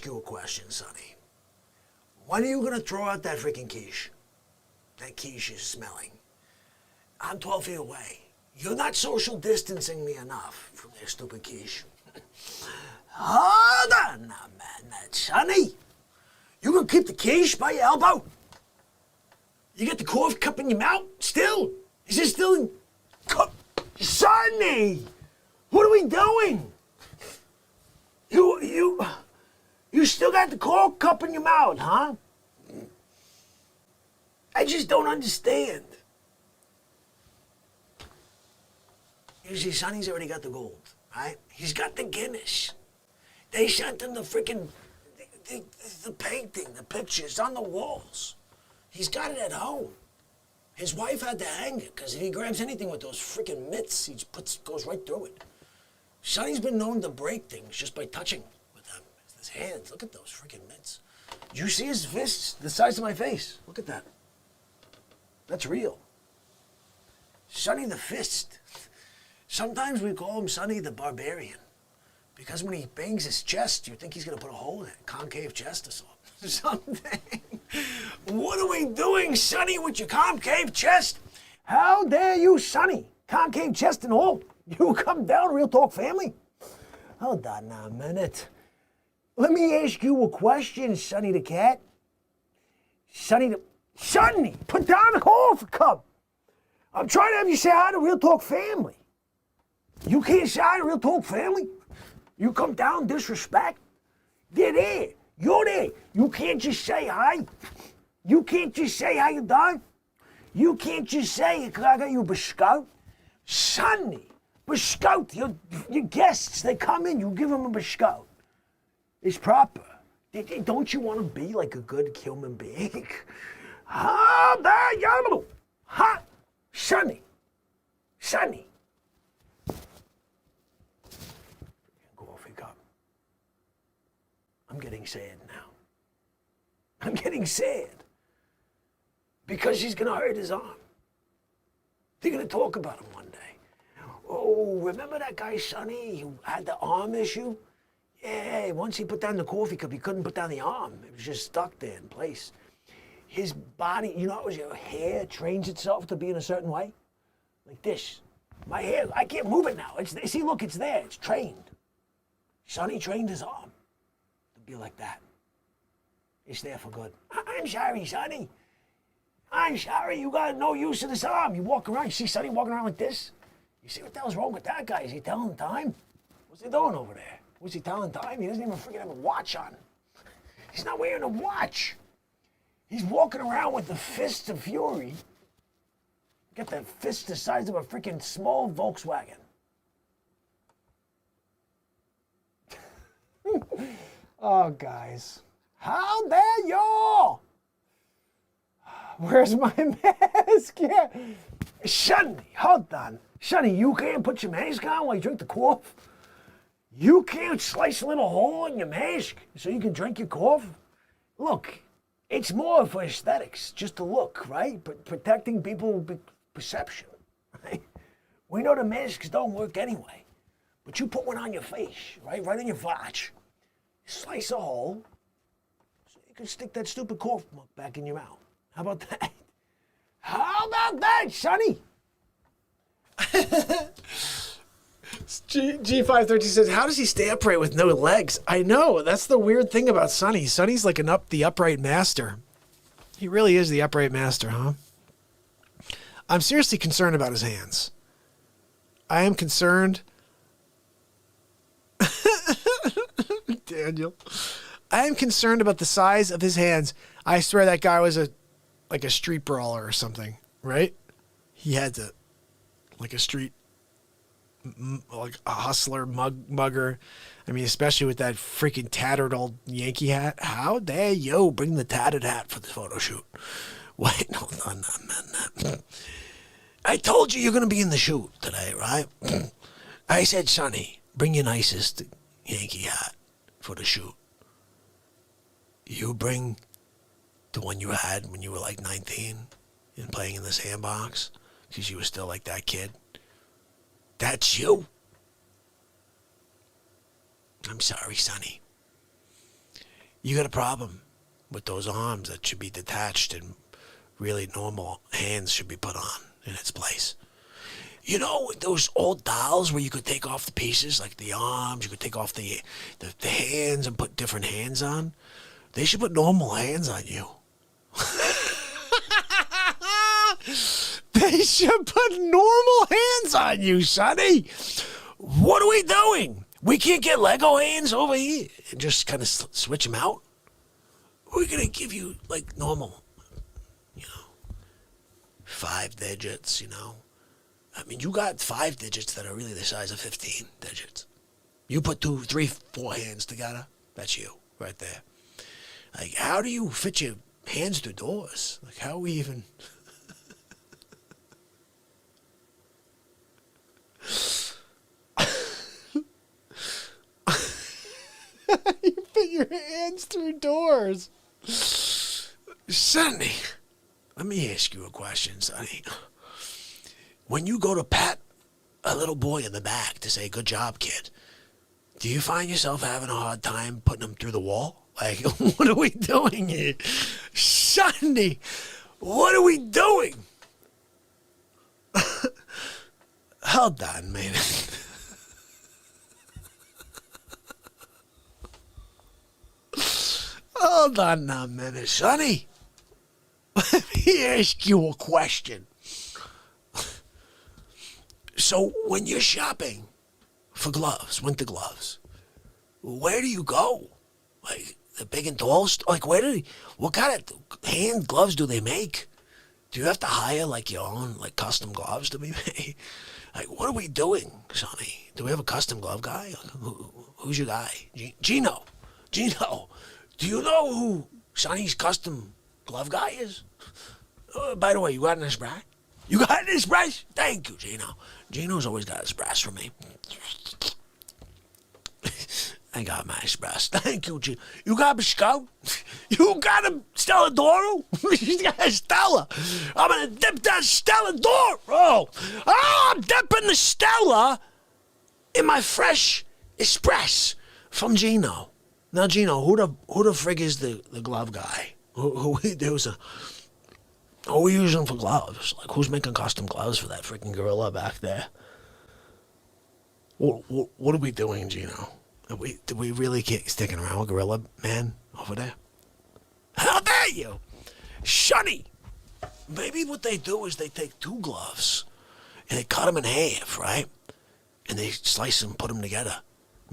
ask you a question, Sonny. When are you going to throw out that freaking quiche? That quiche is smelling. I'm 12 feet away. You're not social distancing me enough from their stupid quiche. Hold on now, man. Sonny, you going to keep the quiche by your elbow? You got the coffee cup in your mouth still? Is it still in... Sonny! What are we doing? You still got the coffee cup in your mouth, huh? I just don't understand. You see, Sonny's already got the gold, right? He's got the Guinness. They sent him the freaking... the painting, the pictures on the walls. He's got it at home. His wife had to hang it, because if he grabs anything with those freaking mitts, he just goes right through it. Sonny's been known to break things just by touching with them. His hands, look at those freaking mitts. Do you see his fists the size of my face? Look at that. That's real. Sonny the Fist. Sometimes we call him Sonny the Barbarian, because when he bangs his chest, you think he's going to put a hole in it, concave chest or something. What are we doing, Sonny, with your concave chest? How dare you, Sonny? Concave chest and all. You come down, Real Talk family. Hold on now a minute. Let me ask you a question, Sonny the Cat. Sonny, put down the coffee cup. I'm trying to have you say hi to Real Talk family. You can't say hi to Real Talk family? You come down, disrespect? They're there. You're there. You can't just say hi. You can't just say how you done. You can't just say, I got you a biscotti. Sonny, biscotti, your guests, they come in, you give them a biscotti. It's proper. Don't you want to be like a good human being? Ha, there, yellow. Ha, Sonny. Coffee cup. I'm getting sad now. I'm getting sad. Because she's going to hurt his arm. They're going to talk about him one day. Oh, remember that guy, Sonny, who had the arm issue? Yeah, once he put down the coffee cup, he couldn't put down the arm. It was just stuck there in place. His body, you know, your hair trains itself to be in a certain way? Like this. My hair, I can't move it now. See, look, it's there. It's trained. Sonny trained his arm to be like that. It's there for good. I'm sorry, Sonny. I'm sorry, you got no use of this arm. You walk around, you see Sonny walking around like this? You see what the hell's wrong with that guy? Is he telling time? What's he doing over there? Was he telling time? He doesn't even freaking have a watch on. He's not wearing a watch. He's walking around with the fists of fury. Got the fist the size of a freaking small Volkswagen. Oh, guys. How dare you? Where's my mask? Yeah. Sonny, hold on. Sonny, you can't put your mask on while you drink the coffee? You can't slice a little hole in your mask so you can drink your coffee? Look, it's more for aesthetics, just to look, right? But protecting people's perception, right? We know the masks don't work anyway. But you put one on your face, right? Right on your watch. Slice a hole so you can stick that stupid coffee mug back in your mouth. How about that? How about that, Sonny? G513 says, how does he stay upright with no legs? I know, that's the weird thing about Sonny. Sonny's like the upright master. He really is the upright master, huh? I'm seriously concerned about his hands. I am concerned. Daniel. I am concerned about the size of his hands. I swear that guy was like a street brawler or something, right? He had like a street, like a hustler, mugger. I mean, especially with that freaking tattered old Yankee hat. How dare you bring the tattered hat for the photo shoot? Wait, hold on a minute. I told you you're going to be in the shoot today, right? I said, Sonny, bring your nicest Yankee hat for the shoot. You bring the one you had when you were like 19 and playing in the sandbox because you were still like that kid. That's you. I'm sorry, Sonny. You got a problem with those arms that should be detached and really normal hands should be put on in its place. You know those old dolls where you could take off the pieces, like the arms, you could take off the hands and put different hands on? They should put normal hands on you. They should put normal hands on you, Sonny. What are we doing? We can't get Lego hands over here and just kind of switch them out? We're going to give you, like, normal, 5 digits, I mean, you got 5 digits that are really the size of 15 digits. You put 2, 3, 4 hands together, that's you right there. Like, how do you fit your hands through doors? Like, how are we even... You fit your hands through doors. Sonny, let me ask you a question, Sonny. When you go to pat a little boy in the back to say, good job, kid, do you find yourself having a hard time putting him through the wall? Like, what are we doing here? Sonny, what are we doing? Hold on, man. Hold on now a minute, Sonny. Let me ask you a question. So when you're shopping for gloves, winter gloves, where do you go? Like the big and tall like what kind of hand gloves do they make? Do you have to hire like your own like custom gloves to be made? Like what are we doing, Sonny? Do we have a custom glove guy? Who's your guy? Gino. Do you know who Sonny's custom glove guy is? By the way, you got an express? You got an express? Thank you, Gino. Gino's always got express for me. I got my express. Thank you, Gino. You got a scout? You got a Stella Doro? You got a Stella. I'm going to dip that Stella Doro. Oh, I'm dipping the Stella in my fresh express from Gino. Now, Gino, who the frig is the glove guy? Who are we using for gloves? Like, who's making custom gloves for that freaking gorilla back there? What are we doing, Gino? Did we really keep sticking around with Gorilla Man over there? How dare you? Sonny! Maybe what they do is they take 2 gloves and they cut them in half, right? And they slice them and put them together.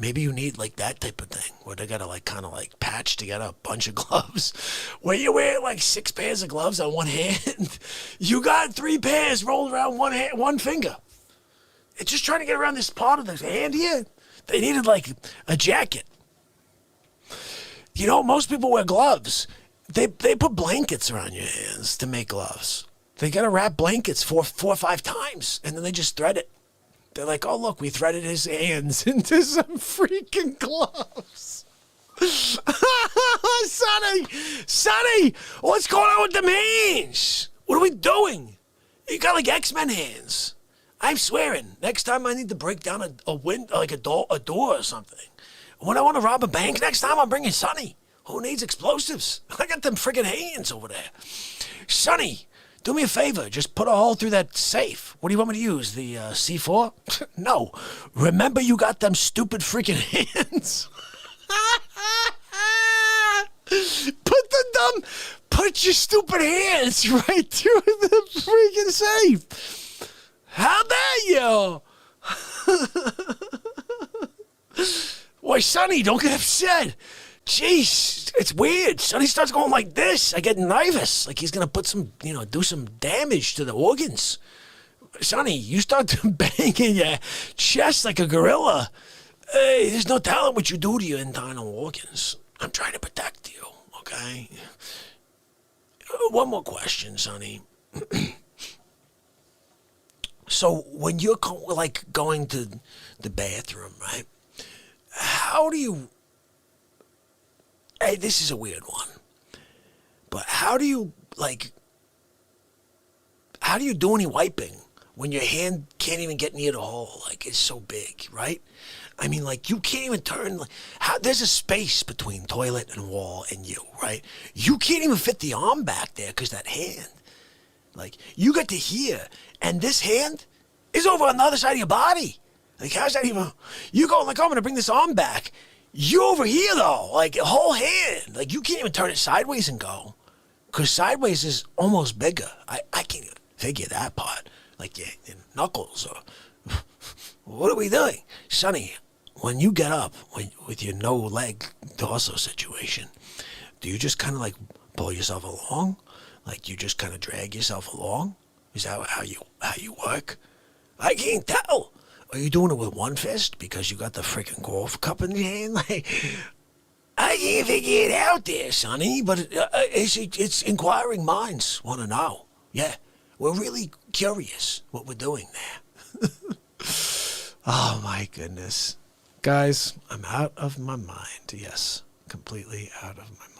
Maybe you need like that type of thing where they gotta like kind of like patch together a bunch of gloves. Where you wear like 6 pairs of gloves on one hand, you got 3 pairs rolled around one finger. It's just trying to get around this part of the hand here. They needed like a jacket. Most people wear gloves. They put blankets around your hands to make gloves. They gotta wrap blankets 4 or 5 times, and then they just thread it. They're like, oh, look, we threaded his hands into some freaking gloves. Sonny, what's going on with them hands? What are we doing? You got like X-Men hands. I'm swearing, next time I need to break down a window, like a door or something. When I want to rob a bank next time, I'm bringing Sonny. Who needs explosives? I got them friggin' hands over there. Sonny, do me a favor, just put a hole through that safe. What do you want me to use, the C4? No, remember you got them stupid freaking hands? Put your stupid hands right through the freaking safe. How dare you? Why, Sonny, don't get upset. Jeez, it's weird. Sonny starts going like this. I get nervous. Like he's going to put some, do some damage to the organs. Sonny, you start banging your chest like a gorilla. Hey, there's no telling what you do to your internal organs. I'm trying to protect you, okay? One more question, Sonny. So when you're going to the bathroom, right? How do you... Hey, this is a weird one. But how do you do any wiping when your hand can't even get near the hole, like it's so big, right? I mean, like you can't even turn. Like, there's a space between toilet and wall and you, right? You can't even fit the arm back there because that hand. Like you get to here, and this hand is over on the other side of your body. Like how's that even? You go like I'm gonna bring this arm back. You over here though, like a whole hand. Like you can't even turn it sideways and go. Because sideways is almost bigger. I can't even figure that part. Like your knuckles. Or what are we doing? Sonny, when you get up with your no leg torso situation, do you just kind of like pull yourself along? Like you just kind of drag yourself along? Is that how you work? I can't tell. Are you doing it with one fist because you got the freaking golf cup in your hand? Like, I can't figure it out there, Sonny, but it's inquiring minds want to know. Yeah, we're really curious what we're doing there. Oh, my goodness. Guys, I'm out of my mind. Yes, completely out of my mind.